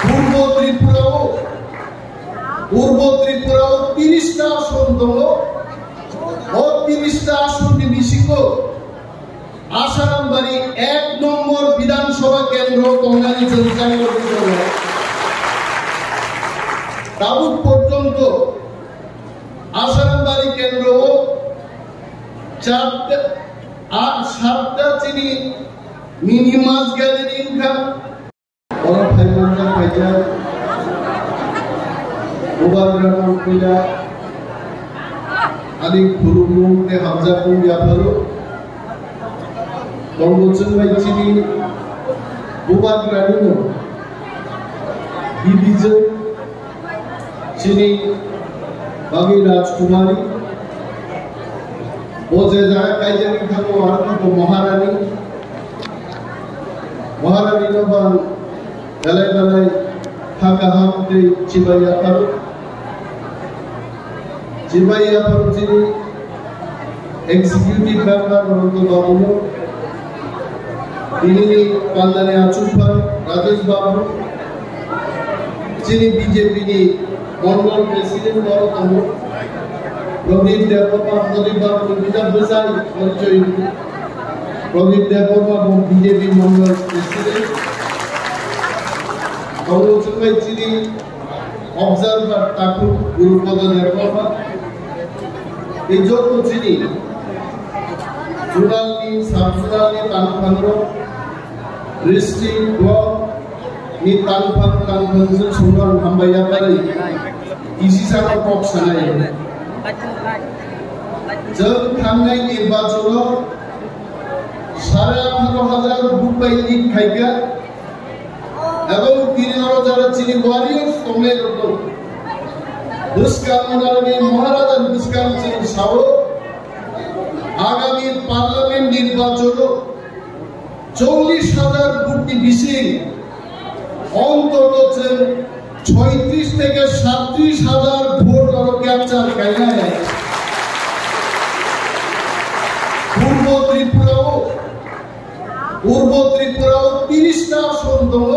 পূর্ব ত্রিপুরাও 30টা আসন দল ও 30টা আসন বিশিষ্ট আসারামবাড়ি 1 নম্বর বিধানসভা কেন্দ্র কংগ্রেস জনসাধারণ তাবুক পর্যন্ত আসারামবাড়ি কেন্দ্র 7টা চিনি মিনি মাছ গ্যালারি খান বড় ফাইবারটা পাইয়া মোবাইল গ্রাম কইলা আলি খুরুমুতে হামজা কুইয়া ভালো বঙ্গচন ভাই চিনি মোবাইল গ্রাম বিবিজয় চিনি বাগি রাজকুমারী बोझे जाए कायजनी खानो आरती को महारानी नो बान दलाई थाका हमते चिबाया पर चिनी एग्जीक्यूटिव मेंबर रंतो बाबू दिल्ली पालने आचुफा राजेश बाबू चिनी बीजेपी नी मंडल प्रेसिडेंट बाबू तमो प्रदीप देवबर्मा विधान बेसाई परिचय प्रदीप देवबर्मा बीजेपी मंडल प्रेसिडेंट गौरव चिनी ऑब्जर्वर ठाकुर गुरुपद देवबर्मा जो चिनी जुनाली साबजुनाली तानफांग्रो डिस्ट्रिक्ट ब्लॉक नि तानफांजों सुंदर हामबाया बारी इसी सारा पक्ष सानाय जों थांनाय निर्वाचनाव 18,500 भोट पाइनि खायगा এবং 13,000 চিনি ওয়ারিয়র্স তোমলে রতো দুষ্কামনারী মহারাজা দুষ্কাম চিনি সাও আগামী পার্লামেন্ট নির্বাচন 40,000 ভোট বেশি অন্তত 36 থেকে 37,000 ভোট আরো ক্যাপচার কাইনায় পূর্ব ত্রিপুরাও 30টা আসন দল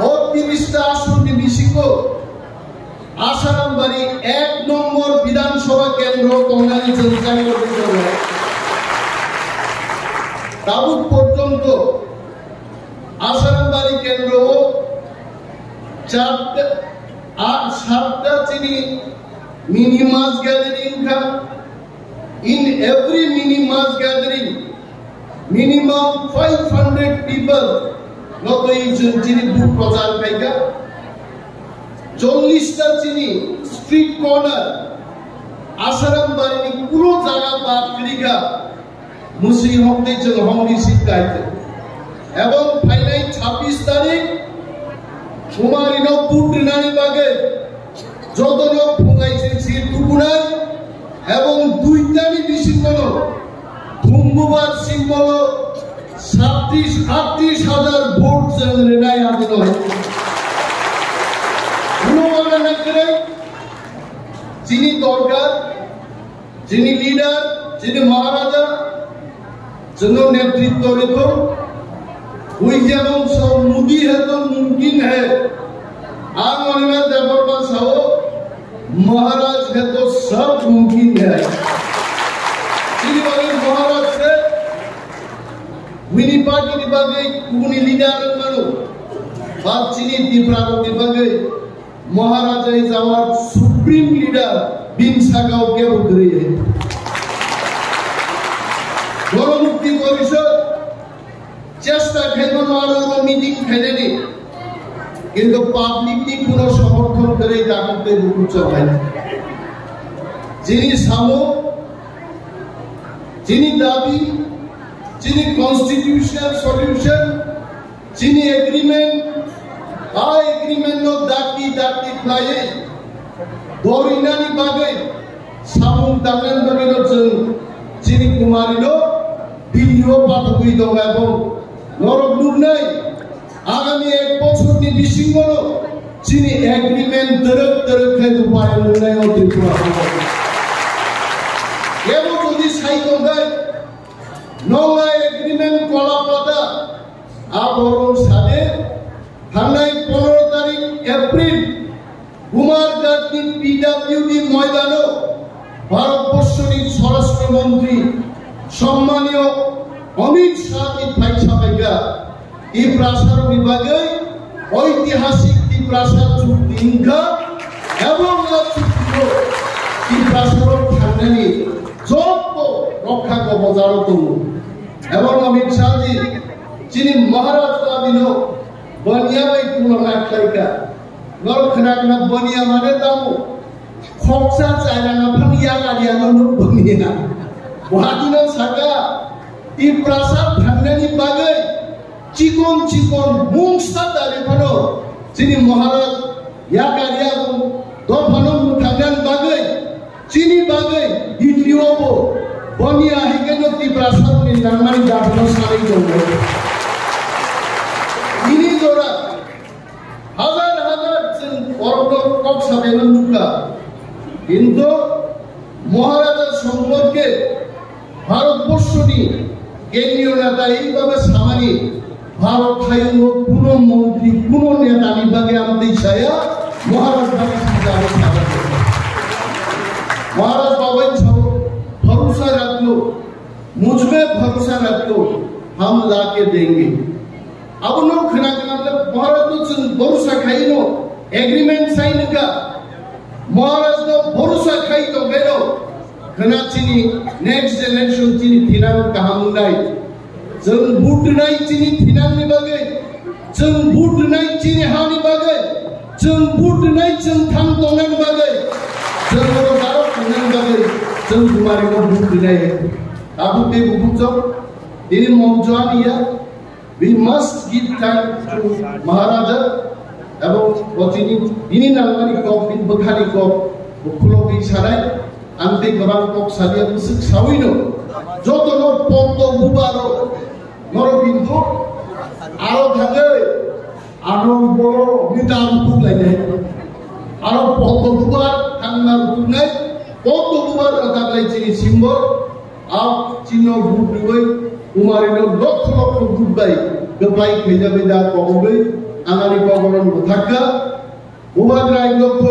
ও 30টা আসন বিশিষ্ট আসারামবাড়ি 1 নম্বর বিধানসভা কেন্দ্র কংগ্রেস জনসাধারণ তাবুক পর্যন্ত আসারামবাড়ি কেন্দ্র 7টা চিনি মিনি মাছ গ্যালারি খান in every mini mass gathering minimum 500 people not chini book প্রচার পাইকা 40টা চিনি স্ট্রিট কর্নার আসারামবাড়ি পুরো জায়গা বাদ করিগা মুসি হমতে চল হমনি শিখাইতে এবং ফাইনাল 26 তারিখ কুমারী নপুর নারী বাগে যত লোক ফোগাইছে সে টুকুনায় এবং 2টানি বিশিষ্ট ধুমবুবার সিম্বল 38,000 ভোট রেনায় আদিত যিনি দরকার যিনি লিডার যিনি মহারাজা জন্য নেতৃত্ব রেখো ওই যেমন সব মুদি है तो मुमकिन है आम में देवबर्मा साहब महाराज है तो सब मुमकिन है महाराज से मिनी पार्टी विभागे कुनी लीडर मानो बात चीनी दीपराग विभागे महाराज इज आवर सुप्रीम लीडर बिन सागाव के उतरे है गणमुक्ति परिषद চেষ্টা খাইবানো আর মিটিং খাইলেনি কিন্তু পাবলিকলি কোনো সমর্থন করে দাবিতে বুকুচ হয় যিনি সামো যিনি দাবি যিনি কনস্টিটিউশনাল সলিউশন যিনি এগ্রিমেন্ট নো দাকি ফ্লাইয়ে দরিনানি বাগে সামুন দামেন দবিনো যিনি কুমারিলো ভিডিও পাঠকুই দো এবং নরকনুর নাই আগামী 1 বছর নি বিশিঙ্গল যিনি এগ্রিমেন্ট দরক খাই উপায় নাই ও ত্রিপুরা এবং যদি সাইকো গায় নঙ্গা এগ্রিমেন্ট কলা পাতা আবরণ সাদে থানায় ময়দানও ভারতবর্ষের স্বরাষ্ট্রমন্ত্রী সম্মানীয় অমিত শাহ ফাইসাবাইগা এই প্রাসাদ বিভাগে ঐতিহাসিক প্রাসাদ চুক্তি ইনকা এবং এই প্রাসাদ থাকলেনি যত রক্ষা কবচার দম এবং অমিত শাহজি যিনি মহারাজ দাবিন বনিয়া বাই তুলনা খাইকা গরখনাকনা বনিয়া মানে দামু খকসা চাইনা ফানিয়া গাড়িয়ানো বনিয়া ওয়াদিন সাকা এই প্রাসাদ থাকলেনি বাগে চিকন চিকন মুংসা দাবিফানো যিনি মহারাজ ইয়াকারিয়া দফানো থাকলেন বাগে চিনি বাগে দিল্লিও বনিয়া হিকেন তি প্রাসাদ নির্মাণ দাবনো সারাই দম ইনি জোড়া হাজার হাজার অরণ্য কক্সাবেন লুকা কিন্তু মহারাজার সম্পর্কে ভারতবর্ষটি কেন্দ্রীয় নেতা এইভাবে সামানি ভারত হাইন কোন মন্ত্রী কোন নেতা বিভাগে আনতে ছায়া মহারাজ বাবু महाराज बाबा भरोसा रख लो मुझ में भरोसा रख लो हम ला के देंगे अब लोग खना मतलब महाराज तो भरोसा खाई नो एग्रीमेंट साइन का महाराज तो भरोसा खाई तो बेरो खना चिनी नेक्स्ट इलेक्शन चिनी थिना कहा मुंडाई जन बूट नहीं चिनी थिना में बगे जन बूट नहीं चिनी हानि बगे जन बूट नहीं जन थाम तोंगन बगे जन वो दारो तोंगन बगे जन तुम्हारे को बूट नहीं अब ते बूट जो ini maujuan ya we must give time to Maharaja এবং ini nangani kok bin bekhani kok bukhlogi sarai ante gabang kok salia musik sawino joto no ponto bubaro noro bintu aro thange aro boro nitar rupuk lainai aro ponto bubar thangna rupuk nai ponto bubar ataklai chini simbol ab chino butui umarino lakh lakh Gubai Gavai ভেজা ভেজা কববে আমারি কবরন থাকা উবাদ্রাই লক্ষ